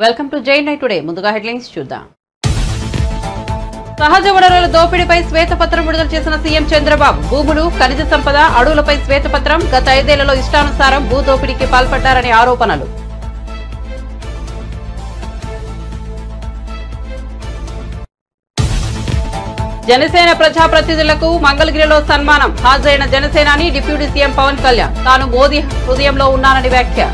Welcome to జై9 today. ముందుగా headlines చూద్దాం. సహజ వనరుల దోపిడీపై శ్వేతపత్రం విడుదల చేసిన సీఎం చంద్రబాబు. భూములు, ఖనిజ సంపద, అడవులపై శ్వేతపత్రం. గత 5 ఏళ్లలో ఇష్టానుసారం భూ దోపిడీకి పాల్పడ్డారని ఆరోపణలు. జనసేన ప్రజాప్రతినిధులకు మంగళగిరిలో సన్మానం. హాజరైన జనసేనాని డిప్యూటీ సీఎం పవన్ కళ్యాణ్. తాను మోదీ హృదయంలో ఉన్నానని వ్యాఖ్య.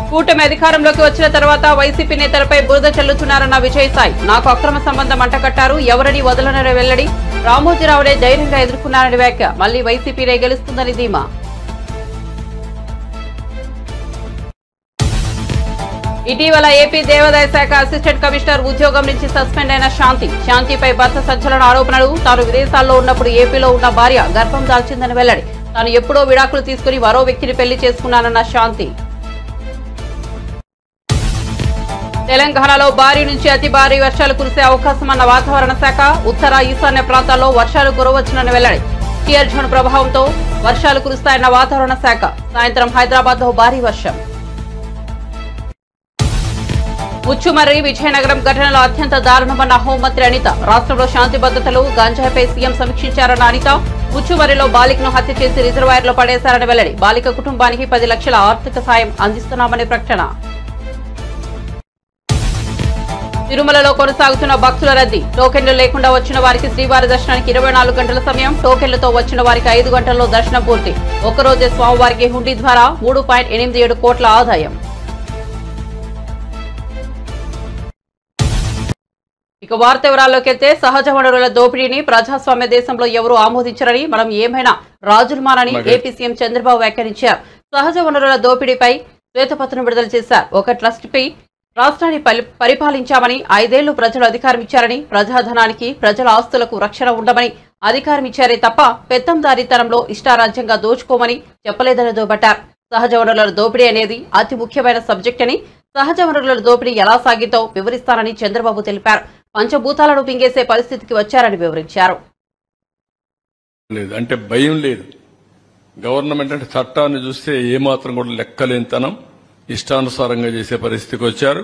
కూటమి అధికారంలోకి వచ్చిన తర్వాత వైసీపీ నేతలపై బురద చల్లుతున్నారన్న విజయసాయి. నాకు అక్రమ సంబంధం అంటకట్టారు, ఎవరిని వదలనని వెల్లడి. రామోజీరావునే ధైర్యంగా ఎదుర్కొన్నారని వ్యాఖ్య. మళ్లీ వైసీపీనే గెలుస్తుందని ధీమా. ఇటీవల ఏపీ దేవాదాయ శాఖ అసిస్టెంట్ కమిషనర్ ఉద్యోగం నుంచి సస్పెండ్ అయిన శాంతిపై భర్త సంచలన ఆరోపణలు. తాను విదేశాల్లో ఉన్నప్పుడు ఏపీలో ఉన్న భార్య గర్భం దాల్చిందని వెల్లడి. తాను ఎప్పుడో విడాకులు తీసుకుని మరో వ్యక్తిని పెళ్లి చేసుకున్నానన్న శాంతి. తెలంగాణలో భారీ నుంచి అతి భారీ వర్షాలు కురిసే అవకాశమన్న వాతావరణ శాఖ. ఉత్తర ఈశాన్య ప్రాంతాల్లో వర్షాలు కురవచ్చునని వెల్లడి. టియర్ జోన్ ప్రభావంతో వర్షాలు కురుస్తాయన్న వాతావరణ శాఖ. సాయంత్రం హైదరాబాద్ లో భారీ వర్షం. ముచ్చుమర్రి విజయనగరం ఘటనలో అత్యంత దారుణమన్న హోంమంత్రి అనిత. రాష్ట్రంలో శాంతి భద్రతలు, గంజాయిపై సీఎం సమీక్షించారన్న అనిత. ముచ్చుమర్రిలో బాలికను హత్య చేసి రిజర్వాయర్లో పడేశారని వెల్లడి. బాలిక కుటుంబానికి 10 లక్షల ఆర్థిక సాయం అందిస్తున్నామని ప్రకటన. తిరుమలలో కొనసాగుతున్న భక్తుల రద్దీ. టోకెన్లు లేకుండా వచ్చిన వారికి శ్రీవారి దర్శనానికి 24 గంటల సమయం. టోకెన్లతో వచ్చిన వారికి 5 గంటల్లో దర్శనం పూర్తి. ఒక్కరోజే స్వామివారికి హుండీ ద్వారా 3.87 కోట్ల ఆదాయం. ఇక వార్త వివరాల్లోకి వెళ్తే, సహజ వనరుల దోపిడీని ప్రజాస్వామ్య దేశంలో ఎవరూ ఆమోదించరని, మనం ఏమైనా రాజులమానని ఏపీ సీఎం చంద్రబాబు వ్యాఖ్యానించారు. సహజ వనరుల దోపిడీపై శ్వేతపత్రం విడుదల చేశారు. ఒక ట్రస్ట్పై రాష్ట్రాన్ని పరిపాలించామని, 5 ఏళ్లు ప్రజలు అధికారం ఇచ్చారని, ప్రజాధనానికి, ప్రజల ఆస్తులకు రక్షణ ఉండమని అధికారం ఇచ్చారే తప్ప పెత్తందారీతనంలో ఇష్టారాజ్యంగా దోచుకోమని చెప్పలేదని దుయ్యబట్టారు. సహజ వనరుల దోపిడీ అనేది అతి ముఖ్యమైన సబ్జెక్ట్ అని, సహజ వనరుల దోపిడీ ఎలా సాగిందో వివరిస్తానని చంద్రబాబు తెలిపారు. పంచభూతాలను పింగేసే పరిస్థితికి వచ్చారని వివరించారు. అంటే భయం లేదు. గవర్నమెంట్ అంటే చట్టాన్ని చూస్తే ఏమాత్రం కూడా లెక్కలేనితనం, ఇష్టానుసారంగా చేసే పరిస్థితికి వచ్చారు.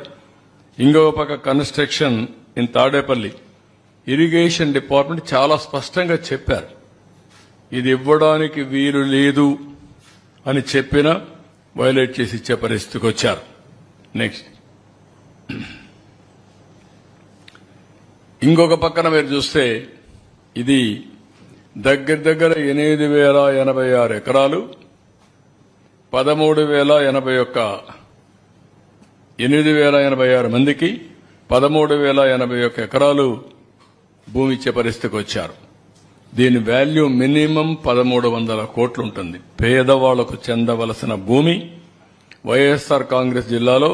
ఇంకొక పక్క construction in Tadepalli irrigation department చాలా స్పష్టంగా చెప్పారు, ఇది ఇవ్వడానికి వీలు లేదు అని చెప్పినా వైలేట్ చేసి ఇచ్చే పరిస్థితికి వచ్చారు. నెక్స్ట్, ఇంకొక పక్కన మీరు చూస్తే ఇది దగ్గర 8,086 ఎకరాలు, 8,086 మందికి 13,081 ఎకరాలు భూమి ఇచ్చే పరిస్థితికి వచ్చారు. దీని వాల్యూ మినిమం 1,300 కోట్లు ఉంటుంది. పేదవాళ్లకు చెందవలసిన భూమి వైఎస్ఆర్ కాంగ్రెస్ జిల్లాలో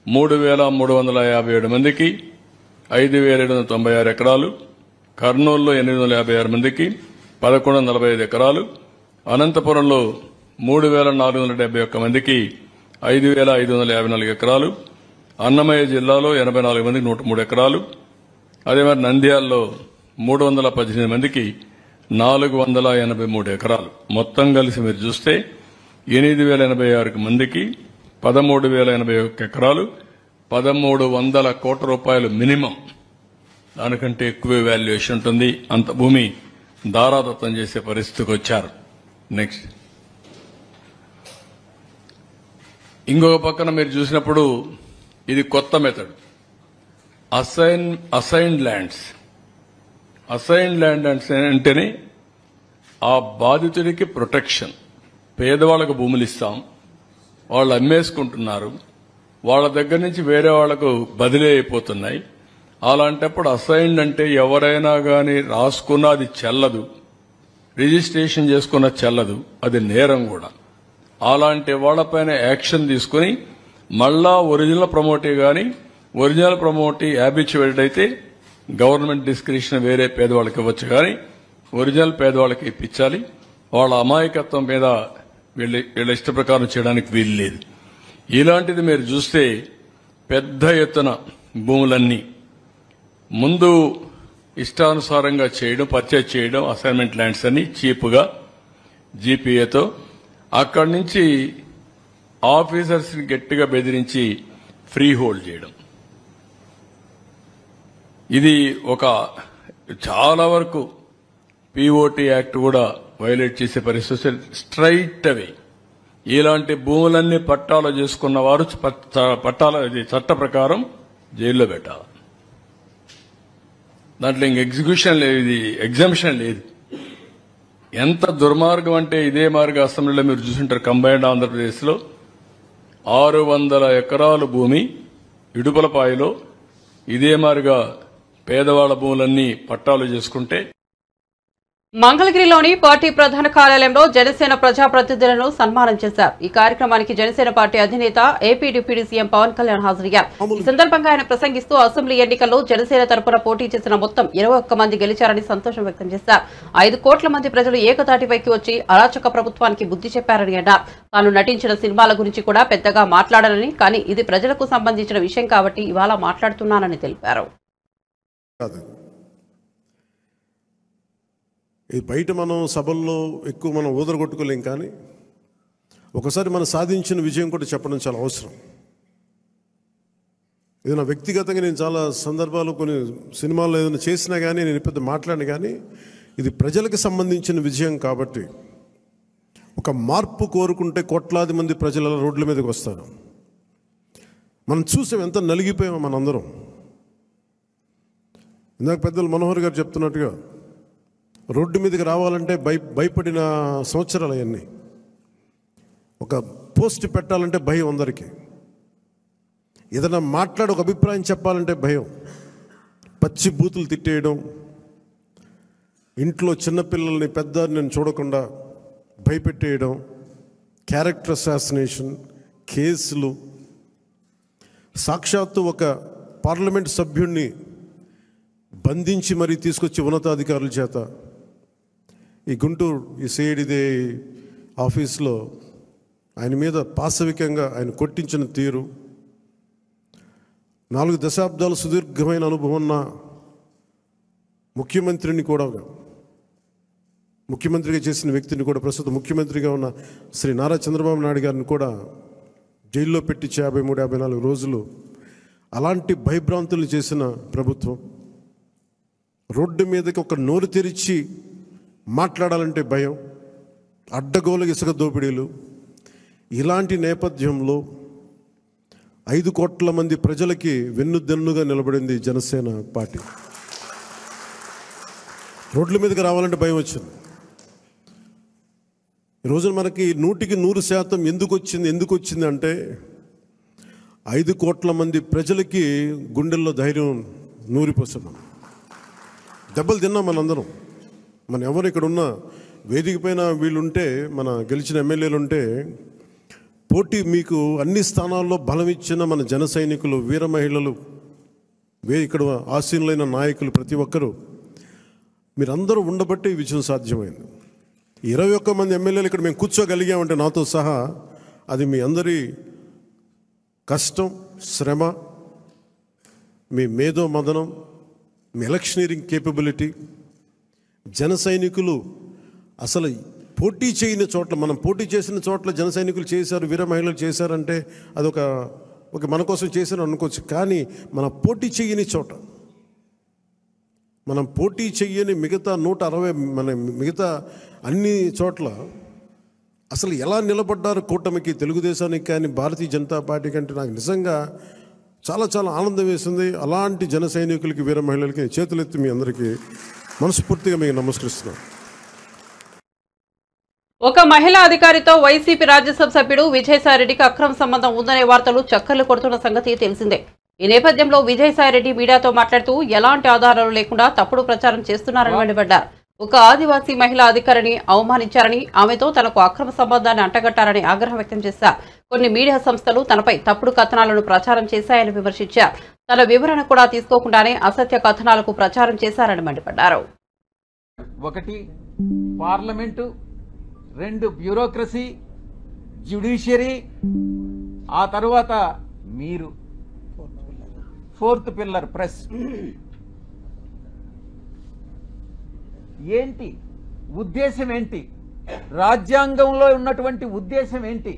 3,357 మందికి 5,796 ఎకరాలు, కర్నూలులో 856 మందికి 1,145 ఎకరాలు, అనంతపురంలో 3,471 మందికి 5,554 ఎకరాలు, అన్నమయ్య జిల్లాలో 84 మందికి 103 ఎకరాలు, అదే మరి నంద్యాలలో 318 మందికి 483 ఎకరాలు. మొత్తం కలిసి మీరు చూస్తే 8,086 మందికి 13,081 ఎకరాలు, 1,300 కోట్ల రూపాయలు మినిమం. దానికంటే ఎక్కువ వాల్యుయేషన్ ఉంటుంది. అంత భూమి దారాదత్తం చేసే పరిస్థితికి వచ్చారు. నెక్స్ట్, ఇంకొక పక్కన మీరు చూసినప్పుడు ఇది కొత్త మెథడ్. అసైన్డ్ ల్యాండ్స్ అంటేనే ఆ బాధితుడికి ప్రొటెక్షన్. పేదవాళ్లకు భూములు ఇస్తాం, వాళ్ళు అమ్మేసుకుంటున్నారు, వాళ్ళ దగ్గర నుంచి వేరే వాళ్లకు బదిలీ అయిపోతున్నాయి. అలాంటప్పుడు అసైన్డ్ అంటే ఎవరైనా గాని రాసుకున్నా అది చెల్లదు, రిజిస్ట్రేషన్ చేసుకున్నా చెల్లదు, అది నేరం కూడా. అలాంటి వాళ్లపైన యాక్షన్ తీసుకుని మళ్లా ఒరిజినల్ ప్రమోటీ గాని ఒరిజినల్ ప్రమోటీ హ్యాబిచువేటెడ్ అయితే గవర్నమెంట్ డిస్క్రిప్షన్ వేరే పేదవాళ్ళకి ఇవ్వచ్చు, కానీ ఒరిజినల్ పేదవాళ్ళకి ఇప్పించాలి. వాళ్ళ అమాయకత్వం మీద వీళ్ళ ఇష్ట ప్రకారం చేయడానికి వీలు లేదు. ఇలాంటిది మీరు చూస్తే పెద్ద ఎత్తున భూములన్నీ ముందు ఇష్టానుసారంగా చేయడం, పర్చేజ్ చేయడం, అసైన్మెంట్ ల్యాండ్స్ అని చీప్గా జీపీఏతో అక్కడి నుంచి ఆఫీసర్స్ ని గట్టిగా బెదిరించి ఫ్రీ హోల్డ్ చేయడం. ఇది ఒక చాలా వరకు పీఓటీ యాక్ట్ కూడా వైలేట్ చేసే పరిస్థితి. స్ట్రైట్ అవే ఇలాంటి భూములన్నీ పట్టాలు చేసుకున్న వారు చట్ట ప్రకారం జైల్లో పెట్టాలి. దాంట్లో ఇంక ఎగ్జిక్యూషన్ లేదు, ఇది ఎగ్జంప్షన్ లేదు. ఎంత దుర్మార్గం అంటే ఇదే మార్గ అసెంబ్లీలో మీరు చూసుంటారు. కంబైన్డ్ ఆంధ్రప్రదేశ్లో 600 ఎకరాల భూమి ఇడుపులపాయలో ఇదే మారిగా పేదవాళ్ల భూములన్నీ పట్టాలు చేసుకుంటే మంగళగిరిలోని పార్టీ ప్రధాన కార్యాలయంలో జనసేన ప్రజాప్రతినిధులను సన్మానం చేశారు. ఈ కార్యక్రమానికి జనసేన పార్టీ అధినేత AP deputy CM Pawan Kalyan హాజరయ్యారు. ఈ సందర్భంగా ఆయన ప్రసంగిస్తూ అసెంబ్లీ ఎన్నికల్లో జనసేన తరపున పోటీ చేసిన మొత్తం 21 మంది గెలిచారని సంతోషం వ్యక్తం చేశారు. 5 కోట్ల మంది ప్రజలు ఏకతాటిపైకి వచ్చి అరాచక ప్రభుత్వానికి బుద్ధి చెప్పారని అన్నారు. తాను నటించిన సినిమాల గురించి కూడా పెద్దగా మాట్లాడాలని, కానీ ఇది ప్రజలకు సంబంధించిన విషయం కాబట్టి ఇవాళ మాట్లాడుతున్నానని తెలిపారు. బయట మనం సభల్లో ఎక్కువ మనం ఊదరగొట్టుకోలేం, కానీ ఒకసారి మనం సాధించిన విజయం కూడా చెప్పడం చాలా అవసరం. ఇది నా వ్యక్తిగతంగా నేను చాలా సందర్భాలు కొన్ని సినిమాల్లో ఏదైనా చేసినా కానీ నేను పెద్ద మాట్లాడిన, కానీ ఇది ప్రజలకు సంబంధించిన విజయం కాబట్టి ఒక మార్పు కోరుకుంటే కోట్లాది మంది ప్రజల రోడ్ల మీదకి వస్తారు. మనం చూసాం ఎంత నలిగిపోయామో మనందరం. ఇందాక పెద్దలు మనోహర్ గారు చెప్తున్నట్టుగా రోడ్డు మీదకి రావాలంటే భయపడిన సంవత్సరాలు అవన్నీ. ఒక పోస్ట్ పెట్టాలంటే భయం అందరికీ. ఏదైనా మాట్లాడి ఒక అభిప్రాయం చెప్పాలంటే భయం. పచ్చి బూతులు తిట్టేయడం, ఇంట్లో చిన్నపిల్లల్ని పెద్దని చూడకుండా భయపెట్టేయడం, క్యారెక్టర్ అసాసినేషన్ కేసులు. సాక్షాత్తు ఒక పార్లమెంట్ సభ్యుడిని బంధించి మరీ తీసుకొచ్చి ఉన్నతాధికారుల చేత ఈ గుంటూరు ఈ సిఐడిదే ఆఫీస్లో ఆయన మీద పాశవికంగా ఆయన కొట్టించిన తీరు, 4 దశాబ్దాలు సుదీర్ఘమైన అనుభవం ఉన్న ముఖ్యమంత్రిని కూడా, ముఖ్యమంత్రిగా చేసిన వ్యక్తిని కూడా, ప్రస్తుతం ముఖ్యమంత్రిగా ఉన్న శ్రీ నారా చంద్రబాబు నాయుడు గారిని కూడా జైల్లో పెట్టి 53-54 రోజులు అలాంటి భయభ్రాంతులు చేసిన ప్రభుత్వం. రోడ్డు మీదకి ఒక నోరు తెరిచి మాట్లాడాలంటే భయం, అడ్డగోలు ఇసుక దోపిడీలు. ఇలాంటి నేపథ్యంలో 5 కోట్ల మంది ప్రజలకి వెన్నుదన్నుగా నిలబడింది జనసేన పార్టీ. రోడ్ల మీదకి రావాలంటే భయం వచ్చింది. ఈరోజు మనకి 100% ఎందుకు వచ్చింది అంటే 5 కోట్ల మంది ప్రజలకి గుండెల్లో ధైర్యం నూరిపోస్తున్నాం. దెబ్బలు తిన్నాం మనందరం. మన ఎవరు ఇక్కడ ఉన్న వేదిక పైన వీళ్ళుంటే, మన గెలిచిన ఎమ్మెల్యేలు ఉంటే, పోటీ మీకు అన్ని స్థానాల్లో బలం ఇచ్చిన మన జన సైనికులు, వీర మహిళలు, ఇక్కడ ఆసీనులైన నాయకులు ప్రతి ఒక్కరూ మీరందరూ ఉండబట్టే ఈ విజయం సాధ్యమైంది. 21 మంది ఎమ్మెల్యేలు ఇక్కడ మేము కూర్చోగలిగామంటే నాతో సహా అది మీ అందరి కష్టం, శ్రమ, మీ మేధో మదనం, మీ ఎలక్షనీరింగ్ కేపబిలిటీ. జన సైనికులు అసలు పోటీ చేయని చోట్ల, మనం పోటీ చేసిన చోట్ల జన సైనికులు చేశారు, వీర మహిళలు చేశారంటే అదొక మన కోసం చేశారు అనుకోవచ్చు. కానీ మన పోటీ చేయని చోట, మనం పోటీ చెయ్యని మిగతా 160 మన మిగతా అన్ని చోట్ల అసలు ఎలా నిలబడ్డారు కూటమికి, తెలుగుదేశానికి కానీ భారతీయ జనతా పార్టీ కంటే నాకు నిజంగా చాలా చాలా ఆనందం వేసింది. అలాంటి జన సైనికులకి, వీర మహిళలకి చేతులెత్తి మీ అందరికీ మనస్ఫూర్తిగా మీకు నమస్కరిస్తున్నాను. ఒక మహిళా అధికారితో వైసీపీ రాజ్యసభ సభ్యుడు విజయసాయిరెడ్డికి అక్రమ సంబంధం ఉందనే వార్తలు చక్కర్లు కొడుతున్న సంగతి తెలిసిందే. ఈ నేపథ్యంలో విజయసాయిరెడ్డి మీడియాతో మాట్లాడుతూ ఎలాంటి ఆధారాలు లేకుండా తప్పుడు ప్రచారం చేస్తున్నారని మండిపడ్డారు. ఒక ఆదివాసీ మహిళా అధికారిని అవమానించారని, ఆమెతో తనకు అక్రమ సంబంధాన్ని అంటగట్టారని ఆగ్రహం వ్యక్తం చేశారు. కొన్ని మీడియా సంస్థలు తనపై తప్పుడు కథనాలను ప్రచారం చేశాయని విమర్శించారు. తన వివరణ కూడా తీసుకోకుండానే అసత్య కథనాలకు ప్రచారం చేశారని మండిపడ్డారు. 1 పార్లమెంటు, 2 బ్యూరోక్రసీ, జ్యుడిషియరీ, ఆ తర్వాత మీరు 4th పిల్లర్ ప్రెస్. ఏంటి ఉద్దేశం, ఏంటి రాజ్యాంగంలో ఉన్నటువంటి ఉద్దేశం ఏంటి?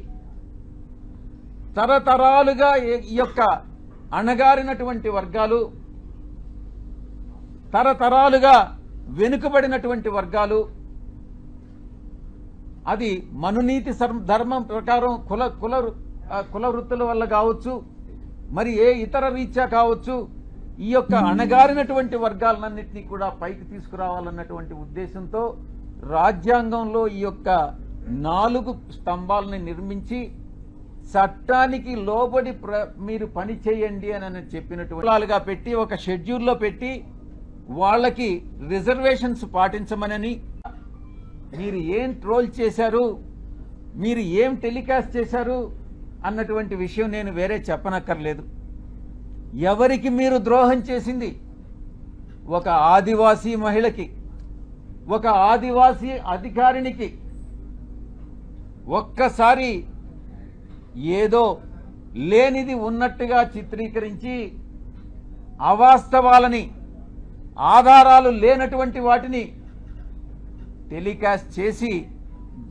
తరతరాలుగా ఈ యొక్క అణగారినటువంటి వర్గాలు, తరతరాలుగా వెనుకబడినటువంటి వర్గాలు, అది మనునీతి ధర్మం ప్రకారం కుల వృత్తుల వల్ల కావచ్చు, మరి ఏ ఇతర రీత్యా కావచ్చు, ఈ యొక్క అణగారినటువంటి వర్గాలన్నింటినీ కూడా పైకి తీసుకురావాలన్నటువంటి ఉద్దేశంతో రాజ్యాంగంలో ఈ యొక్క 4 స్తంభాలని నిర్మించి చట్టానికి లోబడి మీరు పని చేయండి అని చెప్పినట్టుగా పెట్టి ఒక షెడ్యూల్లో పెట్టి వాళ్ళకి రిజర్వేషన్స్ పాటించమనని, మీరు ఏం ట్రోల్ చేశారు, మీరు ఏం టెలికాస్ట్ చేశారు అన్నటువంటి విషయం నేను వేరే చెప్పనక్కర్లేదు. ఎవరికి మీరు ద్రోహం చేసింది? ఒక ఆదివాసీ మహిళకి, ఒక ఆదివాసీ అధికారినికి ఒక్కసారి ఏదో లేనిది ఉన్నట్టుగా చిత్రీకరించి అవాస్తవాలని, ఆధారాలు లేనటువంటి వాటిని టెలికాస్ట్ చేసి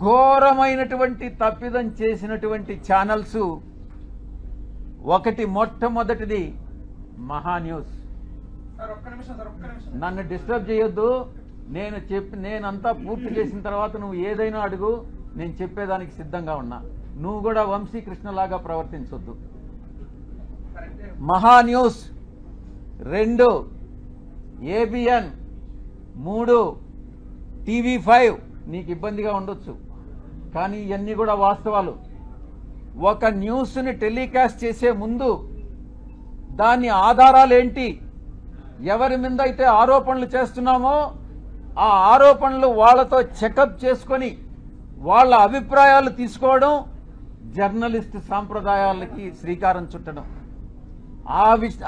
ఘోరమైనటువంటి తప్పిదం చేసినటువంటి ఛానల్స్ ఒకటి, మొట్టమొదటిది మహాన్యూస్. నన్ను డిస్టర్బ్ చేయొద్దు. నేనంతా పూర్తి చేసిన తర్వాత నువ్వు ఏదైనా అడుగు, నేను చెప్పేదానికి సిద్ధంగా ఉన్నా. నువ్వు కూడా వంశీకృష్ణలాగా ప్రవర్తించొద్దు. మహాన్యూస్ 2, ABN 3, TV5 నీకు ఇబ్బందిగా ఉండొచ్చు, కానీ ఇవన్నీ కూడా వాస్తవాలు. ఒక న్యూస్ని టెలికాస్ట్ చేసే ముందు దాని ఆధారాలేంటి, ఎవరి మీద అయితే ఆరోపణలు చేస్తున్నామో ఆ ఆరోపణలు వాళ్ళతో చెకప్ చేసుకొని వాళ్ళ అభిప్రాయాలు తీసుకోవడం జర్నలిస్ట్ సాంప్రదాయాలకి శ్రీకారం చుట్టడం.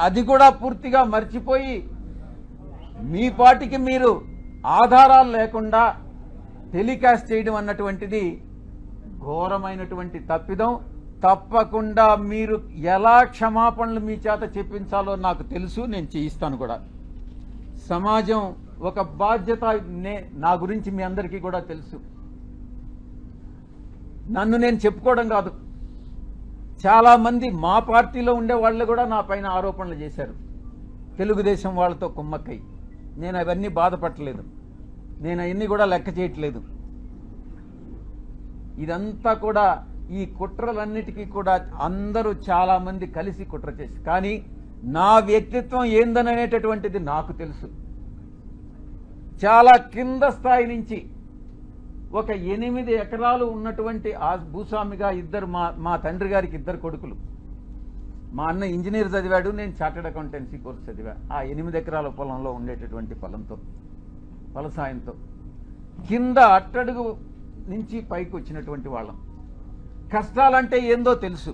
అది కూడా పూర్తిగా మర్చిపోయి మీ పాటికి మీరు ఆధారాలు లేకుండా టెలికాస్ట్ చేయడం అన్నటువంటిది ఘోరమైనటువంటి తప్పిదం. తప్పకుండా మీరు ఎలా క్షమాపణలు మీ చేత చెప్పించాలో నాకు తెలుసు, నేను చేయిస్తాను కూడా. సమాజం ఒక బాధ్యత, నా గురించి మీ అందరికీ కూడా తెలుసు. నన్ను నేను చెప్పుకోవడం కాదు, చాలా మంది మా పార్టీలో ఉండే వాళ్ళు కూడా నా పైన ఆరోపణలు చేశారు, తెలుగుదేశం వాళ్ళతో కుమ్మక్కై. నేను అవన్నీ బాధపడలేదు, నేను అవన్నీ కూడా లెక్క చేయట్లేదు. ఇదంతా కూడా ఈ కుట్రలన్నిటికీ కూడా అందరూ చాలా మంది కలిసి కుట్ర చేసి, కానీ నా వ్యక్తిత్వం ఏందనేటటువంటిది నాకు తెలుసు. చాలా కింద స్థాయి నుంచి ఒక 8 ఎకరాలు ఉన్నటువంటి ఆ భూస్వామిగా మా తండ్రి గారికి 2 కొడుకులు. మా అన్న ఇంజనీర్ చదివాడు, నేను చార్టెడ్ అకౌంటెన్సీ కోర్స్ చదివా. ఆ 8 ఎకరాల పొలంలో ఉండేటటువంటి ఫలసాయంతో కింద అట్టడుగు నుంచి పైకి వచ్చినటువంటి వాళ్ళం. కష్టాలంటే ఏందో తెలుసు.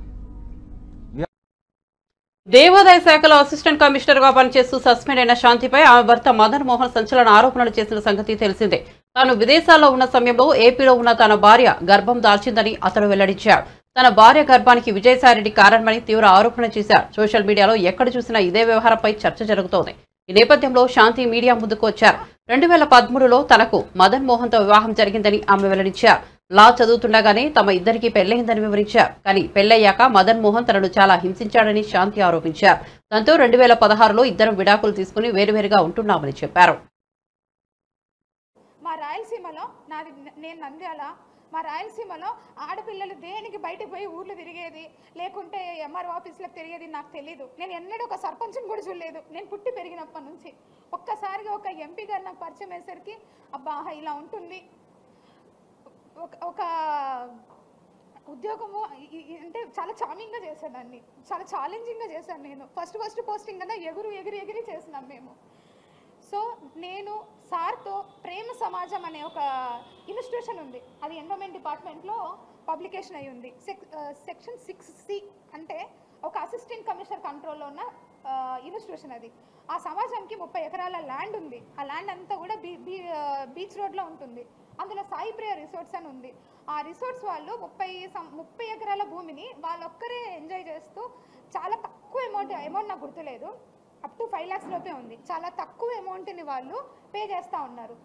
దేవాదాయ శాఖలో అసిస్టెంట్ కమిషనర్ గా పనిచేస్తూ సస్పెండ్ అయిన శాంతిపై ఆమె భర్త మదన్ మోహన్ సంచలన ఆరోపణలు చేసిన సంగతి తెలిసిందే. తాను విదేశాల్లో ఉన్న సమయంలో ఏపీలో ఉన్న తన భార్య గర్భం దాల్చిందని అతడు వెల్లడించారు. తన భార్య గర్భానికి విజయసాయిరెడ్డి కారణమని తీవ్ర ఆరోపణ చేశారు. సోషల్ మీడియాలో ఎక్కడ చూసినా ఇదే వ్యవహారంపై చర్చ జరుగుతోంది. ఈ నేపథ్యంలో శాంతి మీడియా ముందుకు వచ్చారు. 2013లో తనకు మదన్ మోహన్ తో వివాహం జరిగిందని ఆమె వెల్లడించారు. లా చదువుతుండగానే తమ ఇద్దరికీ పెళ్లైందని వివరించారు. కానీ పెళ్లయ్యాక మదన్ మోహన్ తనను చాలా హింసించాడని శాంతి ఆరోపించారు. దాంతో 2016లో ఇద్దరం విడాకులు తీసుకుని వేరువేరుగా ఉంటున్నామని చెప్పారు. మా రాయలసీమలో నేను నంద్యాల, మా రాయలసీమలో ఆడపిల్లలు దేనికి బయటకు పోయి ఊర్లు తిరిగేది, లేకుంటే ఎంఆర్ఓ ఆఫీసులకు తిరిగేది నాకు తెలీదు. నేను ఎన్నడూ ఒక సర్పంచ్ని కూడా చూడలేదు. నేను పుట్టి పెరిగినప్పటి నుంచి ఒక్కసారిగా ఒక ఎంపీ గారు నాకు పరిచయం అయ్యేసరికి అబ్బా ఇలా ఉంటుంది, ఒక ఉద్యోగము అంటే చాలా చామింగ్గా చేశాను, అన్ని చాలా ఛాలెంజింగ్గా చేశాను. నేను ఫస్ట్ పోస్టింగ్ కన్నా ఎగిరి చేసినాం మేము. సో నేను సార్తో ప్రేమ సమాజం అనే ఒక ఇన్స్టిట్యూషన్ ఉంది, అది ఎండోమెంట్ డిపార్ట్మెంట్లో పబ్లికేషన్ అయి ఉంది. సెక్షన్ 6C అంటే ఒక అసిస్టెంట్ కమిషనర్ కంట్రోల్లో ఉన్న ఇన్స్టిట్యూషన్ అది. ఆ సమాజంకి 30 ఎకరాల ల్యాండ్ ఉంది. ఆ ల్యాండ్ అంతా కూడా బీచ్ రోడ్లో ఉంటుంది. అందులో సాయి ప్రియ రిసార్ట్స్ అని ఉంది. ఆ రిసార్ట్స్ వాళ్ళు 30 ఎకరాల భూమిని వాళ్ళొక్కరే ఎంజాయ్ చేస్తూ చాలా తక్కువ అమౌంట్ నాకు గుర్తులేదు, అప్ టు 5 lakhs లోపే ఉంది. చాలా తక్కువ అమౌంట్ని వాళ్ళు పే చేస్తూ ఉన్నారు.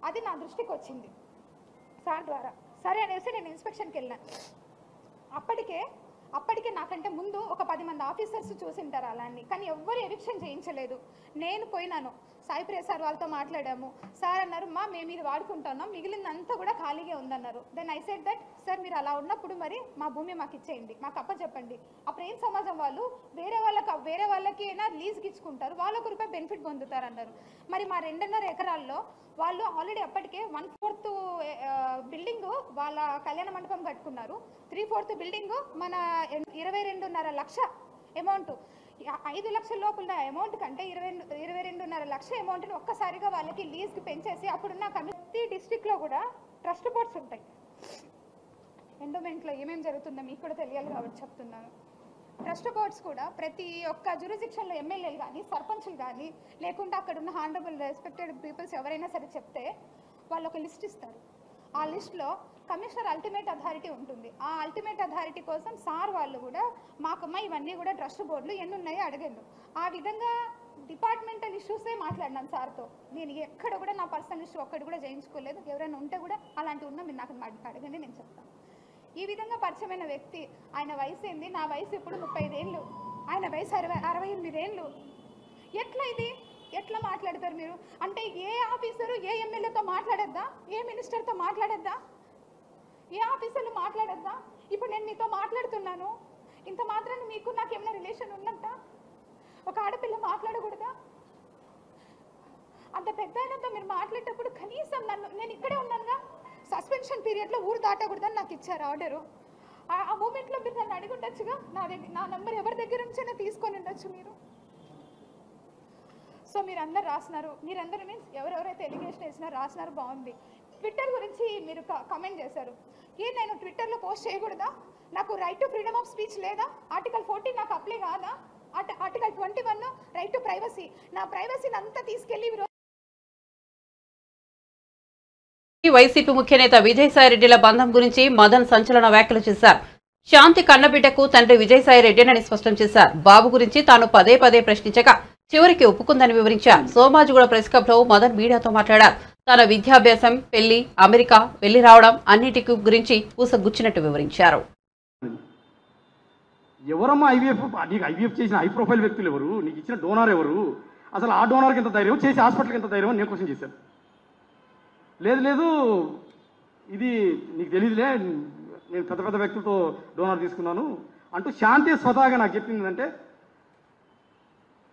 అది నా దృష్టికి వచ్చింది సార్ ద్వారా. సరే అనేసి నేను ఇన్స్పెక్షన్కి వెళ్ళాను. అప్పటికే నాకంటే ముందు ఒక 10 మంది ఆఫీసర్స్ చూసింటారు అలాన్ని, కానీ ఎవ్వరు ఎవిక్షన్ చేయించలేదు. నేను పోయినాను, సాయి ప్రియ సార్ వాళ్ళతో మాట్లాడాము. సార్ అన్నారు, మేము ఇది వాడుకుంటున్నాం, మిగిలిందంతా కూడా ఖాళీగా ఉందన్నారు. Then I said that sir మీరు అలా ఉన్నప్పుడు మరి మా భూమి మాకు ఇచ్చేయండి, మాకు అప్పచెప్పండి. అప్పుడు ఏం సమాజం వాళ్ళు వేరే వాళ్ళకి అయినా లీజ్కి ఇచ్చుకుంటారు, వాళ్ళు ₹1 బెనిఫిట్ పొందుతారన్నారు. మరి మా 2.5 ఎకరాల్లో వాళ్ళు ఆల్రెడీ అప్పటికే 1/4 బిల్డింగ్ వాళ్ళ కళ్యాణ మండపం కట్టుకున్నారు. 3/4 బిల్డింగ్ మన 22.5 లక్ష అమౌంట్, 5 లక్షల లోపల అమౌంట్ కంటే 22.5 లక్ష అమౌంట్ని ఒక్కసారిగా వాళ్ళకి లీజ్కి పెంచేసి, అప్పుడున్న ప్రతి డిస్ట్రిక్ట్లో కూడా ట్రస్ట్ బోర్డ్స్ ఉంటాయి. ఎండోమెంట్లో ఏమేమి జరుగుతుందో మీకు కూడా తెలియాలి కాబట్టి చెప్తున్నాను. ట్రస్ట్ బోర్డ్స్ కూడా ప్రతి ఒక్క జ్యూరిస్డిక్షన్లో ఎమ్మెల్యేలు కానీ సర్పంచులు కానీ లేకుంటే అక్కడ ఉన్న హానరబుల్ రెస్పెక్టెడ్ పీపుల్స్ ఎవరైనా సరే చెప్తే వాళ్ళు ఒక లిస్ట్ ఇస్తారు. ఆ లిస్ట్లో కమిషనర్ అల్టిమేట్ అథారిటీ ఉంటుంది. ఆ అల్టిమేట్ అథారిటీ కోసం సార్ వాళ్ళు కూడా మాకమ్మ ఇవన్నీ కూడా ట్రస్ట్ బోర్డులు ఎన్ని ఉన్నాయో అడగండు. ఆ విధంగా డిపార్ట్మెంటల్ ఇష్యూసే మాట్లాడినాను సార్తో. నేను ఎక్కడ కూడా నా పర్సనల్ ఇష్యూ ఒక్కటి కూడా చేయించుకోలేదు. ఎవరైనా ఉంటే కూడా అలాంటివి ఉన్నా మీరు నాకు అడగండి, నేను చెప్తాను. ఈ విధంగా పరిచయమైన వ్యక్తి, ఆయన వయసు ఏంది, నా వయసు ఇప్పుడు 35 ఏళ్ళు, ఆయన వయసు 68 ఏళ్ళు. ఎట్లా ఇది ఎట్లా మాట్లాడతారు మీరు? అంటే ఏ ఆఫీసరు ఏ ఎమ్మెల్యేతో మాట్లాడద్దా, ఏ మినిస్టర్తో మాట్లాడద్దా, ఏ ఆఫీసర్లు మాట్లాడద్దా? ఇప్పుడు నేను మీతో మాట్లాడుతున్నాను, ఇంత మాత్రాన్ని మీకు నాకు ఏమైనా రిలేషన్ ఉన్నట్ట? ఒక ఆడపిల్ల మాట్లాడకూడదా? అంత పెద్ద ఆయనతో మీరు మాట్లాడేటప్పుడు కనీసం నేను ఇక్కడే ఉన్నానుగా, సస్పెన్షన్ పీరియడ్లో ఊరు దాటకూడదని నాకు ఇచ్చారు ఆర్డరు. ఆ మూమెంట్లో మీరు నన్ను అడిగి ఉండొచ్చుగా, నా నెంబర్ ఎవరి దగ్గర నుంచైనా తీసుకొని ఉండొచ్చు మీరు. సో మీరందరూ రాసినారు, మీరందరూ మీన్స్ ఎవరెవరైతే ఎలిగేషన్ వేసినారో రాసినారు, బాగుంది. ట్విట్టర్ గురించి మీరు కమెంట్ చేశారు. నేను ట్విట్టర్లో పోస్ట్ చేయకూడదా? నాకు right to freedom of speech లేదా? ఆర్టికల్ 14 నాకు అప్లై కాదా? ఆర్టికల్ 21 రైట్ టు ప్రైవసీ, నా ప్రైవసీని అంతా తీసుకెళ్లి వైసీపీ ముఖ్యనేత విజయసాయిరెడ్డిల బంధం గురించి మదన్ సంచలన వ్యాఖ్యలు చేశారు. శాంతి కన్నబిడ్డకు తండ్రి విజయసాయిరెడ్డినని స్పష్టం చేశారు. బాబు గురించి తాను పదే ప్రశ్నించగా చివరికి ఒప్పుకుందని వివరించారు. సోమాజిగూడ ప్రెస్ క్లబ్ లో మదన్ మీడియాతో మాట్లాడారు. తన విద్యాభ్యాసం, పెళ్లి, అమెరికా వెళ్లి రావడం అన్నిటి గురించి పూసగుచ్చినట్టు వివరించారు. ఎవరమ్మా ఐవీఎఫ్ చేసిన హై ప్రొఫైల్ వ్యక్తులు ఎవరు? నీకు ఇచ్చిన డోనార్ ఎవరు? అసలు ఆ డోనార్కి ఎంత ధైర్యం, చేసి హాస్పిటల్కి ఎంత ధైర్యం అని నేను క్వశ్చన్ చేశాను. లేదు ఇది నీకు తెలియదులే, నేను పెద్ద వ్యక్తులతో డోనార్ తీసుకున్నాను అంటూ శాంతి స్వతహాగా నాకు చెప్పింది. అంటే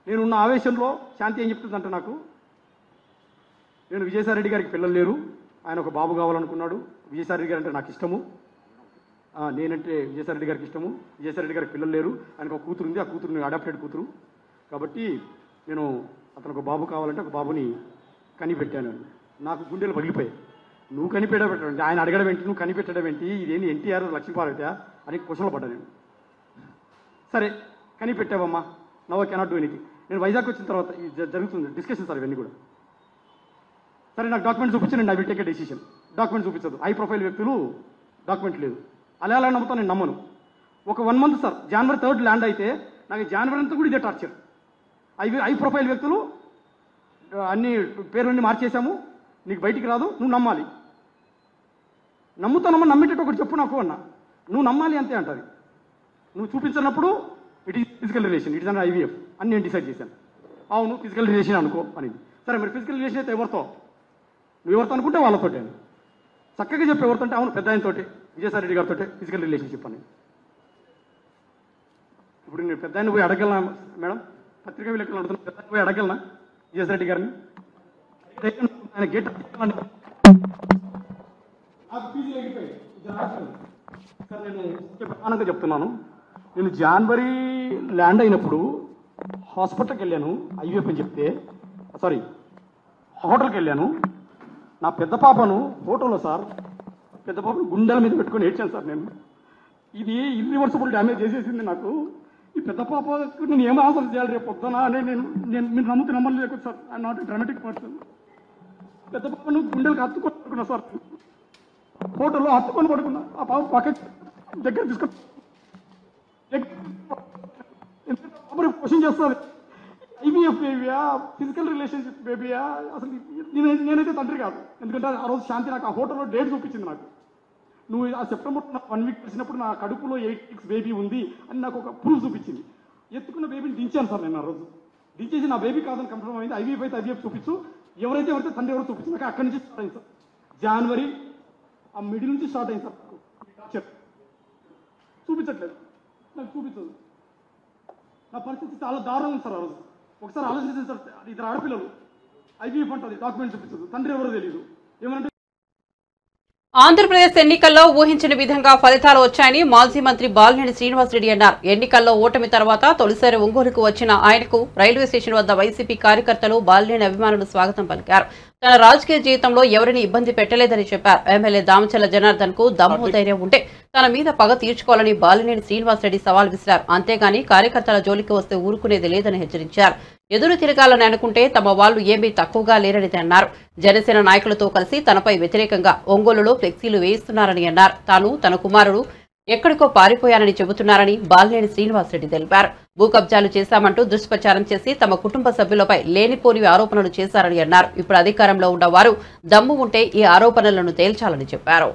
నేనున్న ఆవేశంలో శాంతి ఏం చెప్తుందంటే, నేను విజయసాయిరెడ్డి గారికి పిల్లలు లేరు, ఆయన ఒక బాబు కావాలనుకున్నాడు. విజయసాయిరెడ్డి గారు అంటే నాకు ఇష్టము, నేనంటే విజయసాయిరెడ్డి గారికి ఇష్టము. విజయసాయిరెడ్డి గారికి పిల్లలు లేరు, ఆయనకు ఒక కూతురు ఉంది, ఆ కూతురుని అడాప్టెడ్ కూతురు కాబట్టి నేను అతను ఒక బాబు కావాలంటే ఒక బాబుని కనిపెట్టాను. నాకు గుండెలు పగిలిపోయాయి. నువ్వు కనిపెట్టడం, ఆయన అడగడం ఏంటి, నువ్వు కనిపెట్టడం ఏంటి, ఇదేంటి ఎన్టీఆర్ లక్ష్మీపార్వతి అని క్వశ్చన్లో పడ్డా నేను. సరే కనిపెట్టావమ్మా, నవ్ కెనాట్ డూ ఎనీథింగ్. నేను వైజాగ్ వచ్చిన తర్వాత జరుగుతుంది డిస్కషన్ సార్, ఇవన్నీ కూడా. సరే నాకు డాక్యుమెంట్ చూపించండి, I will take a decision. Document చూపించదు, హై ప్రొఫైల్ వ్యక్తులు డాక్యుమెంట్ లేదు. అలా నమ్ముతాను, నేను నమ్మను. ఒక 1 month sir, January 3rd land అయితే నాకు January అంతా కూడా ఇదే టార్చర్. హై ప్రొఫైల్ వ్యక్తులు అన్ని పేర్లన్నీ మార్చేశాము, నీకు బయటికి రాదు, నువ్వు నమ్మాలి. నమ్ముతానమ్మా, నమ్మేటట్టు ఒకటి చెప్పు నాకు అన్నా. నువ్వు నమ్మాలి అంతే అంటది. నువ్వు చూపించినప్పుడు it is physical relation, it is an IVF అని నేను డిసైడ్ చేశాను. అవును ఫిజికల్ రిలేషన్ అనుకో అనేది. సరే మరి ఫిజికల్ రిలేషన్ అయితే ఎవరితో? నువ్వు ఎవరితో అనుకుంటే వాళ్ళతో. చక్కగా చెప్పి ఎవరితో అంటే, అవును పెద్ద ఆయనతో, విజయసాయిరెడ్డి గారితో ఫిజికల్ రిలేషన్షిప్ అని. ఇప్పుడు నేను పెద్ద ఆయన పోయి అడగలనా మేడం? పత్రికా విలేకరులు అడుగుతున్నా, పెద్ద పోయి అడగలనా విజయసాయిరెడ్డి గారిని? ఆయన గేట్ సార్, నేను ప్రధానంగా చెప్తున్నాను. నేను January ల్యాండ్ అయినప్పుడు హాస్పిటల్కి వెళ్ళాను, ఐవీఎఫ్ అని చెప్తే, సారీ హోటల్కి వెళ్ళాను. నా పెద్ద పాపను హోటల్లో సార్, పెద్ద పాపను గుండెల మీద పెట్టుకొని ఏడ్చాను సార్. నేను ఇది ఇర్రివర్సిబుల్ డ్యామేజ్ చేసేసింది నాకు. ఈ పెద్ద పాపకు నేను ఏం ఆన్సర్ చేయాలి రేపు పొద్దున అని నేను మీరు నమ్మలేదు sir. I not a dramatic person. పెద్ద పాపను గుండెలకు హత్తుకొని పడుకున్నా సార్, హోటల్లో హత్తుకొని పడుకున్నా. ఆ పాప పక్క దగ్గర తీసుకొని క్వశ్చన్ చేస్తుంది, IVF బేబీయా, ఫిజికల్ రిలేషన్షిప్ బేబీయా, అసలు నేనైతే తండ్రి కాదు. ఎందుకంటే ఆ రోజు శాంతి నాకు ఆ హోటల్లో డేట్ చూపించింది. నాకు నువ్వు ఆ సెప్టెంబర్ 1 వీక్ వచ్చినప్పుడు నా కడుపులో 8 weeks బేబీ ఉంది అని నాకు ఒక ప్రూఫ్ చూపించింది. ఎత్తుకున్న బేబీని దించాను సార్ నేను. ఆ రోజు దించేసి నా బేబీ కాదని కన్ఫర్మ్ అయింది. IVF అయితే IVF చూపించు, ఎవరైతే తండ్రి ఎవరో చూపించు. నాకు అక్కడి నుంచి స్టార్ట్ అయింది సార్. జనవరి ఆ మిడిల్ నుంచి స్టార్ట్ అయింది సార్. టార్చర్ చూపించట్లేదు, నాకు చూపించదు. నా పరిస్థితి చాలా దారుణంగా ఉంది సార్. ఆ రోజు ఒకసారి ఆలోచించింది సార్. ఇద్దరు ఆడపిల్లలు, IVF అంటుంది, డాక్యుమెంట్ చూపించదు, తండ్రి ఎవరో తెలియదు. ఏమంటే ఆంధ్రప్రదేశ్ ఎన్నికల్లో ఊహించిన విధంగా ఫలితాలు వచ్చాయని మాజీ మంత్రి బాలినేని శ్రీనివాసరెడ్డి అన్నారు. ఎన్నికల్లో ఓటమి తర్వాత తొలిసారి ఒంగోలుకు వచ్చిన ఆయనకు రైల్వే స్టేషన్ వద్ద వైసీపీ కార్యకర్తలు, బాలినేని అభిమానులు స్వాగతం పలికారు. తన రాజకీయ జీవితంలో ఎవరిని ఇబ్బంది పెట్టలేదని చెప్పారు. ఎమ్మెల్యే దామచల్ల జనార్దన్ కు దమ్ము ధైర్యం ఉంటే తన మీద పగ తీర్చుకోవాలని బాలినేని శ్రీనివాసరెడ్డి సవాల్ విసిరారు. అంతేగాని కార్యకర్తల జోలికి వస్తే ఊరుకునేది లేదని హెచ్చరించారు. ఎదురు తిరగాలని అనుకుంటే తమ వాళ్లు ఏమీ తక్కువగా లేరని అన్నారు. జనసేన నాయకులతో కలిసి తనపై వ్యతిరేకంగా ఒంగోలులో ఫ్లెక్సీలు వేయిస్తున్నారని అన్నారు. తాను తన కుమారుడు ఎక్కడికో పారిపోయానని చెబుతున్నారని బాలినేని శ్రీనివాసరెడ్డి తెలిపారు. భూ కబ్జాలు చేశామంటూ దుష్ప్రచారం చేసి తమ కుటుంబ సభ్యులపై లేనిపోని ఆరోపణలు చేశారని అన్నారు. ఇప్పుడు అధికారంలో ఉన్న వారు దమ్ము ఉంటే ఈ ఆరోపణలను తేల్చాలని చెప్పారు.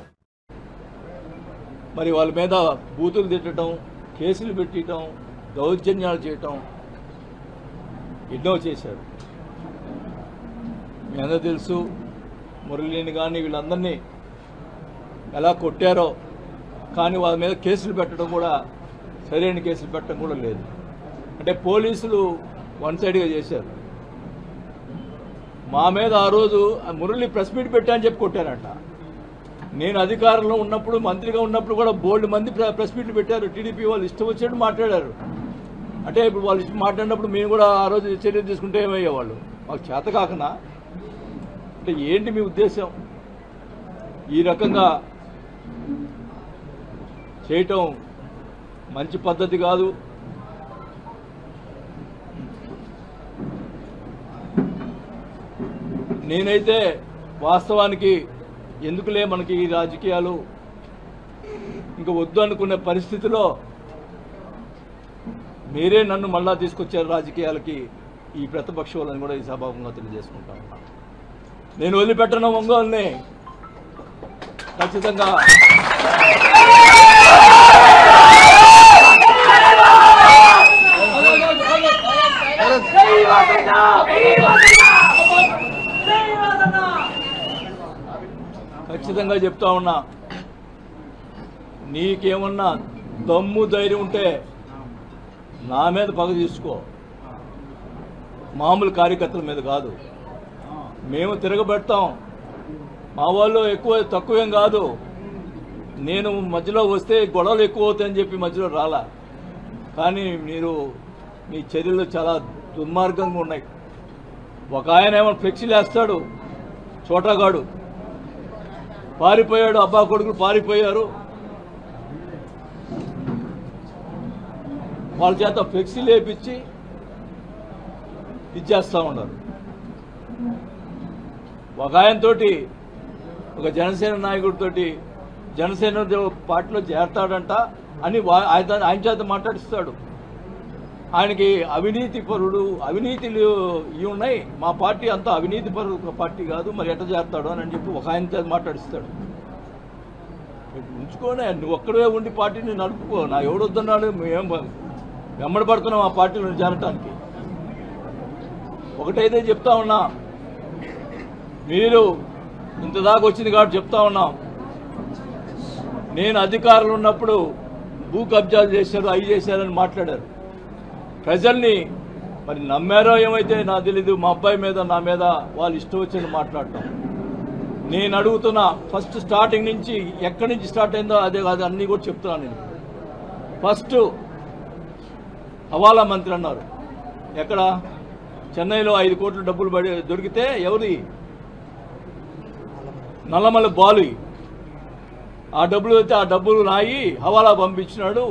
మరి వాళ్ళ మీద బూతులు తిట్టడం, కేసులు పెట్టడం, దౌర్జన్యాలు చేయటం ఎన్నో చేశారు. మీ అందరూ తెలుసు. మురళిని కానీ వీళ్ళందరినీ ఎలా కొట్టారో, కానీ వాళ్ళ మీద కేసులు పెట్టడం కూడా, సరైన కేసులు పెట్టడం కూడా లేదు. అంటే పోలీసులు వన్ సైడ్గా చేశారు. మా మీద ఆ రోజు మురళి ప్రెస్ మీట్ పెట్టా అని చెప్పి కొట్టారంట. నేను అధికారంలో ఉన్నప్పుడు, మంత్రిగా ఉన్నప్పుడు కూడా బోల్డ్ మంది ప్రెస్ మీట్లు పెట్టారు. టీడీపీ వాళ్ళు ఇష్టం వచ్చినట్టు మాట్లాడారు. అంటే ఇప్పుడు వాళ్ళు ఇష్టం మాట్లాడినప్పుడు మేము కూడా ఆ రోజు చర్యలు తీసుకుంటే ఏమయ్యేవాళ్ళు? మాకు చేత కాకనా? అంటే ఏంటి మీ ఉద్దేశం? ఈ రకంగా చేయటం మంచి పద్ధతి కాదు. నేనైతే వాస్తవానికి ఎందుకులే మనకి ఈ రాజకీయాలు ఇంకా వద్దు అనుకునే పరిస్థితిలో మీరే నన్ను మళ్ళా తీసుకొచ్చారు రాజకీయాలకి, ఈ ప్రతిపక్షాలను కూడా ఈ సభాముఖంగా తెలియజేసుకుంటా ఉన్నా. నేను వదిలిపెట్టను ఒంగోలుని. ఖచ్చితంగా ఖచ్చితంగా చెప్తా ఉన్నా, నీకేమన్నా దమ్ము ధైర్యం ఉంటే నా మీద పగ తీసుకో, మామూలు కార్యకర్తల మీద కాదు. మేము తిరగబెడతాం. మా వాళ్ళు ఎక్కువ తక్కువేం కాదు. నేను మధ్యలో వస్తే గొడవలు ఎక్కువ అవుతాయని చెప్పి మధ్యలో రాలా. కానీ మీరు మీ చర్యలు చాలా దుర్మార్గంగా ఉన్నాయి. ఒక ఆయన ఏమో ఫ్లెక్సీలు వేస్తాడు, చోటగాడు పారిపోయాడు, అబ్బా కొడుకులు పారిపోయారు, వాళ్ళ చేత ఫ్లెక్సీలు వేపించి ఇచ్చేస్తూ ఉన్నారు. ఒక ఆయనతోటి, ఒక జనసేన నాయకుడితోటి జనసేన పార్టీలో చేరతాడంట అని ఆయన చేత మాట్లాడిస్తాడు. ఆయనకి అవినీతి పరుడు, అవినీతిలు ఇవి ఉన్నాయి, మా పార్టీ అంతా అవినీతి పరుడు పార్టీ కాదు, మరి ఎట్ట చేస్తాడు అని చెప్పి ఒక ఆయన చేత మాట్లాడిస్తాడు. ఉంచుకోనే, నువ్వు ఒక్కడే ఉండి పార్టీని నడుపుకో. నా ఎవడొద్దన్నాడు, మేము వెంబడి పడుతున్నాం ఆ పార్టీలో చేరటానికి. ఒకటైతే చెప్తా ఉన్నా, మీరు ఇంత దాకా వచ్చింది కాబట్టి చెప్తా ఉన్నాం, నేను అధికారంలో ఉన్నప్పుడు భూ కబ్జాలు చేశారు, అవి చేశారని మాట్లాడారు. ప్రజల్ని మరి నమ్మారో ఏమైతే నాకు తెలీదు. మా అబ్బాయి మీద, నా మీద వాళ్ళు ఇష్టం వచ్చింది మాట్లాడటం. నేను అడుగుతున్నా, ఫస్ట్ స్టార్టింగ్ నుంచి ఎక్కడి నుంచి స్టార్ట్ అయిందో అదే కాదు, అన్నీ కూడా చెప్తున్నాను నేను. ఫస్ట్ హవాలా మంత్రి అన్నారు. ఎక్కడ? చెన్నైలో 5 కోట్ల డబ్బులు దొరికితే ఎవరి? నల్లమల్ల బాలు. ఆ డబ్బులు అయితే ఆ డబ్బులు నాయి హవాలా పంపించినాడు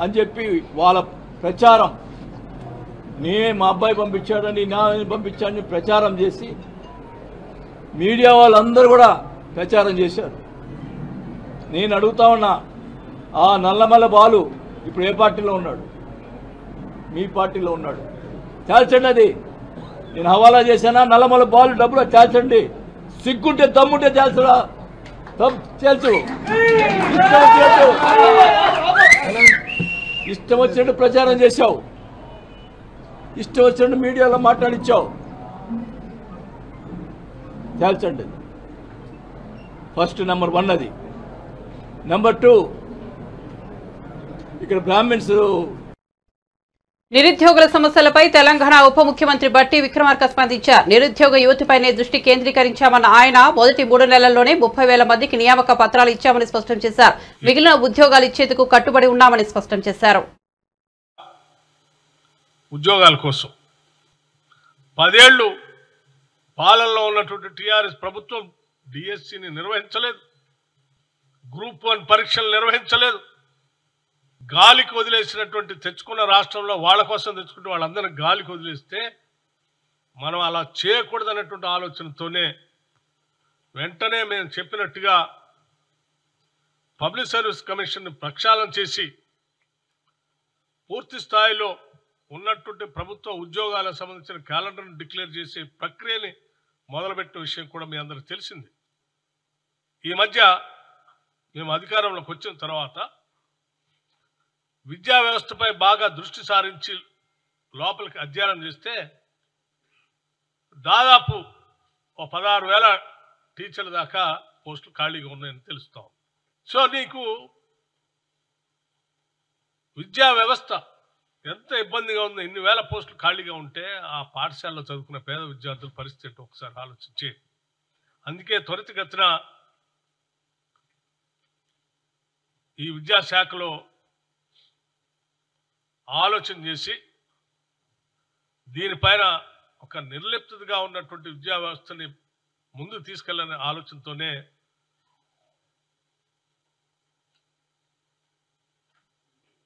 అని చెప్పి వాళ్ళ ప్రచారం. మా అబ్బాయి పంపించాడని, నా పంపించాడని ప్రచారం చేసి మీడియా వాళ్ళందరూ కూడా ప్రచారం చేశారు. నేను అడుగుతా ఉన్నా, ఆ నల్లమల్ల బాలు ఇప్పుడు ఏ పార్టీలో ఉన్నాడు? మీ పార్టీలో ఉన్నాడు. తేల్చండి. అది నేను హవాలా చేశానా, నల్లమల బాలు డబ్బులు తేల్చండి. సిగ్గుంటే దమ్ముంటే తేల్చరా, తేల్చు. ఇష్టం వచ్చినట్టు ప్రచారం చేశావు, ఇష్టం వచ్చినట్టు మీడియాలో మాట్లాడిచ్చావు. తేల్చండి. ఫస్ట్ నెంబర్ 1 అది. నెంబర్ 2, ఇక్కడ బ్రాహ్మిన్స్ నిరుద్యోగుల సమస్యలపై తెలంగాణ ఉప ముఖ్యమంత్రి బట్టి విక్రమార్క స్పందించారు. నిరుద్యోగ యువతిపైనే దృష్టి కేంద్రీకరించామన్న ఆయన మొదటి 3 నెలల్లోనే 30,000 మందికి నియామక పత్రాలు ఇచ్చామని స్పష్టం చేశారు. మిగిలిన ఉద్యోగాలు ఇచ్చేందుకు కట్టుబడి ఉన్నామని స్పష్టం చేశారు. ఉద్యోగాల కోసం 10 ఏళ్లు పాలనలో ఉన్నటువంటి టీఆర్ఎస్ ప్రభుత్వం డిఎస్సిని నిర్వహించలేదు, గ్రూప్ 1 పరీక్షలు నిర్వహించలేదు. గాలికి వదిలేసినటువంటి తెచ్చుకున్న రాష్ట్రంలో వాళ్ళ కోసం తెచ్చుకుంటే వాళ్ళందరినీ గాలికి వదిలేస్తే మనం అలా చేయకూడదనేటువంటి ఆలోచనతోనే వెంటనే మేము చెప్పినట్టుగా పబ్లిక్ సర్వీస్ కమిషన్ ప్రక్షాళన చేసి పూర్తి స్థాయిలో ఉన్నటువంటి ప్రభుత్వ ఉద్యోగాలకు సంబంధించిన క్యాలెండర్ను డిక్లేర్ చేసే ప్రక్రియని మొదలుపెట్టిన విషయం కూడా మీ అందరికీ తెలిసింది. ఈ మధ్య మేము అధికారంలోకి వచ్చిన తర్వాత విద్యా వ్యవస్థపై బాగా దృష్టి సారించి లోపలికి అధ్యయనం చేస్తే దాదాపు 16,000 టీచర్ల దాకా పోస్టులు ఖాళీగా ఉన్నాయని తెలుస్తాం. సో నీకు విద్యా వ్యవస్థ ఎంత ఇబ్బందిగా ఉందో, ఇన్ని వేల పోస్టులు ఖాళీగా ఉంటే ఆ పాఠశాలలో చదువుకున్న పేద విద్యార్థుల పరిస్థితి ఒకసారి ఆలోచించి, అందుకే త్వరితగతిన ఈ విద్యాశాఖలో ఆలోచన చేసి దీనిపైన ఒక నిర్లిప్తగా ఉన్నటువంటి విద్యా వ్యవస్థని ముందుకు తీసుకెళ్లనే ఆలోచనతోనే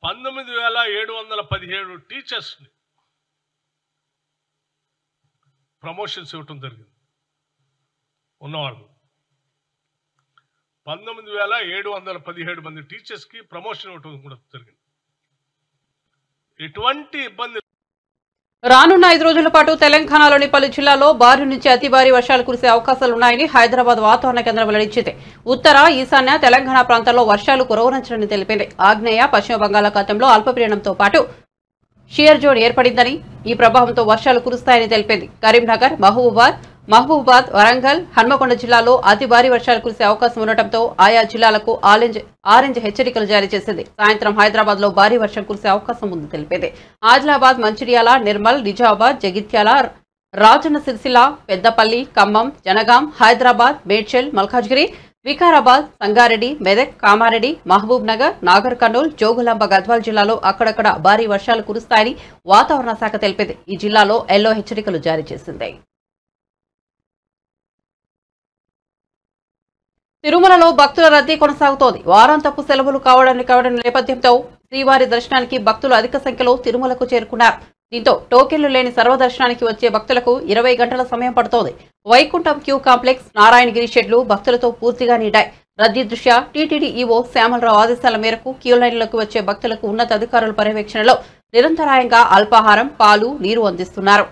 19,717 టీచర్స్ని ప్రమోషన్స్ ఇవ్వటం జరిగింది. ఉన్నవాళ్ళు 19,717 మంది టీచర్స్కి ప్రమోషన్ ఇవ్వటం కూడా జరిగింది. ఎటువంటి ఇబ్బంది. రానున్న 5 రోజుల పాటు తెలంగాణలోని పలు జిల్లాల్లో భారీ నుంచి అతి భారీ వర్షాలు కురిసే అవకాశాలున్నాయని హైదరాబాద్ వాతావరణ కేంద్రం వెల్లడించింది. ఉత్తర, ఈశాన్య తెలంగాణ ప్రాంతాల్లో వర్షాలు కురవనుందని తెలిపింది. ఆగ్నేయ, పశ్చిమ బంగాళాఖాతంలో అల్పపీడనంతో పాటు షియర్ జోన్ ఏర్పడిందని, ఈ ప్రభావంతో వర్షాలు కురుస్తాయని తెలిపింది. కరీంనగర్, మహబూబాబాద్, వరంగల్, హన్మకొండ జిల్లాలో అతి భారీ వర్షాలు కురిసే అవకాశం ఉండటంతో ఆయా జిల్లాలకు ఆరెంజ్ హెచ్చరికలు జారీ చేసింది. సాయంత్రం హైదరాబాద్ లో భారీ వర్షం కురిసే అవకాశం ఉందని తెలిపింది. ఆదిలాబాద్, మంచిర్యాల, నిర్మల్, నిజామాబాద్, జగిత్యాల, రాజన్న సిరిసిల్ల, పెద్దపల్లి, ఖమ్మం, జనగాం, హైదరాబాద్, మేడ్చల్, మల్కాజ్గిరి, వికారాబాద్, సంగారెడ్డి, మెదక్, కామారెడ్డి, మహబూబ్ నగర్, నాగర్ కర్నూల్, జోగులాంబ, గద్వాల్ జిల్లాలో అక్కడక్కడ భారీ వర్షాలు కురుస్తాయని వాతావరణ శాఖ తెలిపింది. ఈ జిల్లాలో ఎల్లో హెచ్చరికలు జారీ చేసింది. తిరుమలలో భక్తుల రద్దీ కొనసాగుతోంది. వారాంతపు సెలవులు కావడం నేపథ్యంతో శ్రీవారి దర్శనానికి భక్తులు అధిక సంఖ్యలో తిరుమలకు చేరుకున్నారు. దీంతో టోకెన్లు లేని సర్వదర్శనానికి వచ్చే భక్తులకు 20 గంటల సమయం పడుతోంది. వైకుంఠం క్యూ కాంప్లెక్స్, నారాయణగిరి షెడ్లు భక్తులతో పూర్తిగా నిండాయి. రద్దీ దృష్ట్యా టీటీడీ ఈవో శ్యామలరావు ఆదేశాల మేరకు క్యూ లైన్లకు వచ్చే భక్తులకు ఉన్నత అధికారుల పర్యవేక్షణలో నిరంతరాయంగా అల్పాహారం, పాలు, నీరు అందిస్తున్నారు.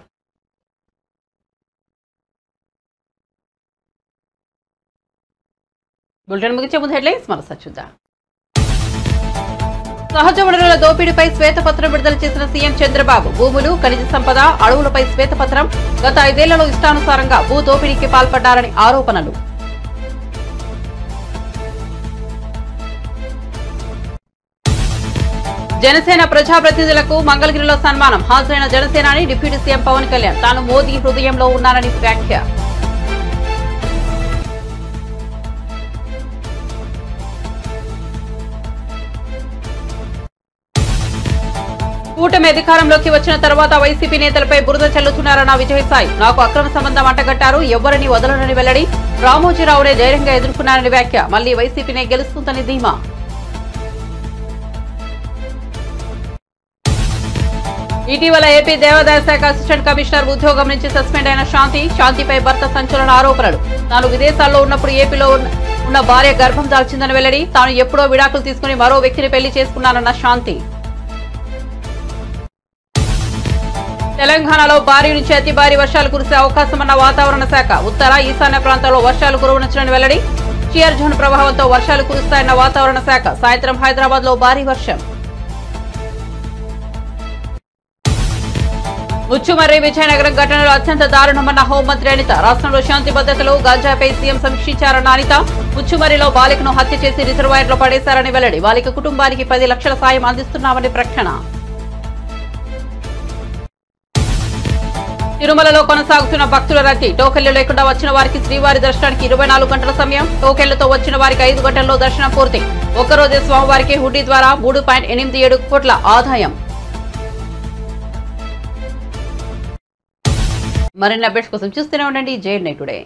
బులెటిన్ ముగించే ముందు హెడ్లైన్స్ మరోసారి చూద్దాం. సహజ వనరుల దోపిడీపై శ్వేతపత్రం విడుదల చేసిన సీఎం చంద్రబాబు. భూములు, ఖనిజ సంపద, అడవులపై శ్వేతపత్రం. గత 5 ఏళ్లలో ఇష్టానుసారంగా భూ దోపిడీకి పాల్పడ్డారని ఆరోపణలు. జనసేన ప్రజాప్రతినిధులకు మంగళగిరిలో సన్మానం. హాజరైన జనసేనాని డిప్యూటీ సీఎం పవన్ కళ్యాణ్. తాను మోదీ హృదయంలో ఉన్నానని వ్యాఖ్య. కూటమి అధికారంలోకి వచ్చిన తర్వాత వైసీపీ నేతలపై బురద చల్లుతున్నారన్న విజయసాయి. నాకు అక్రమ సంబంధం అంటగట్టారు, ఎవరిని వదలనని వెల్లడి. రామోజీరావునే ధైర్యంగా ఎదుర్కొన్నారని వ్యాఖ్య. మళ్లీ వైసీపీనే గెలుస్తుందని ధీమా. ఇటీవల ఏపీ దేవాదాయ శాఖ అసిస్టెంట్ కమిషనర్ ఉద్యోగం నుంచి సస్పెండ్ అయిన శాంతిపై భర్త సంచలన ఆరోపణలు. తాను విదేశాల్లో ఉన్నప్పుడు ఏపీలో ఉన్న భార్య గర్భం దాల్చిందని వెల్లడి. తాను ఎప్పుడో విడాకులు తీసుకుని మరో వ్యక్తిని పెళ్లి చేసుకున్నానన్న శాంతి. తెలంగాణలో భారీ నుంచి అతి భారీ వర్షాలు కురిసే అవకాశమన్న వాతావరణ శాఖ. ఉత్తర ఈశాన్య ప్రాంతాల్లో వర్షాలు కురవనుంచిన వెల్లడి. షియర్ జోన్ ప్రభావంతో వర్షాలు కురుస్తాయన్న వాతావరణ శాఖ. సాయంత్రం హైదరాబాద్ లో భారీ వర్షం. ముచ్చుమర్రి విజయనగరం ఘటనలో అత్యంత దారుణమన్న హోంమంత్రి అనిత. రాష్ట్రంలో శాంతి భద్రతలు గంజాపై సీఎం సమీక్షించారన్న అనిత. ముచ్చుమర్రిలో బాలికను హత్య చేసి రిజర్వాయర్లో పడేశారని వెల్లడి. బాలిక కుటుంబానికి 10 లక్షల సాయం అందిస్తున్నామని ప్రకటన. తిరుమలలో కొనసాగుతున్న భక్తుల రద్దీ. టోకెన్లు లేకుండా వచ్చిన వారికి శ్రీవారి దర్శనానికి 24 గంటల సమయం. టోకెన్లతో వచ్చిన వారికి 5 గంటల్లో దర్శనం పూర్తి. ఒక్కరోజే స్వామివారికి హుడ్డీ ద్వారా 3.87 కోట్ల ఆదాయం. మరిన్ని అప్డేట్స్ కోసం చూస్తూనే ఉండండి జై టుడే.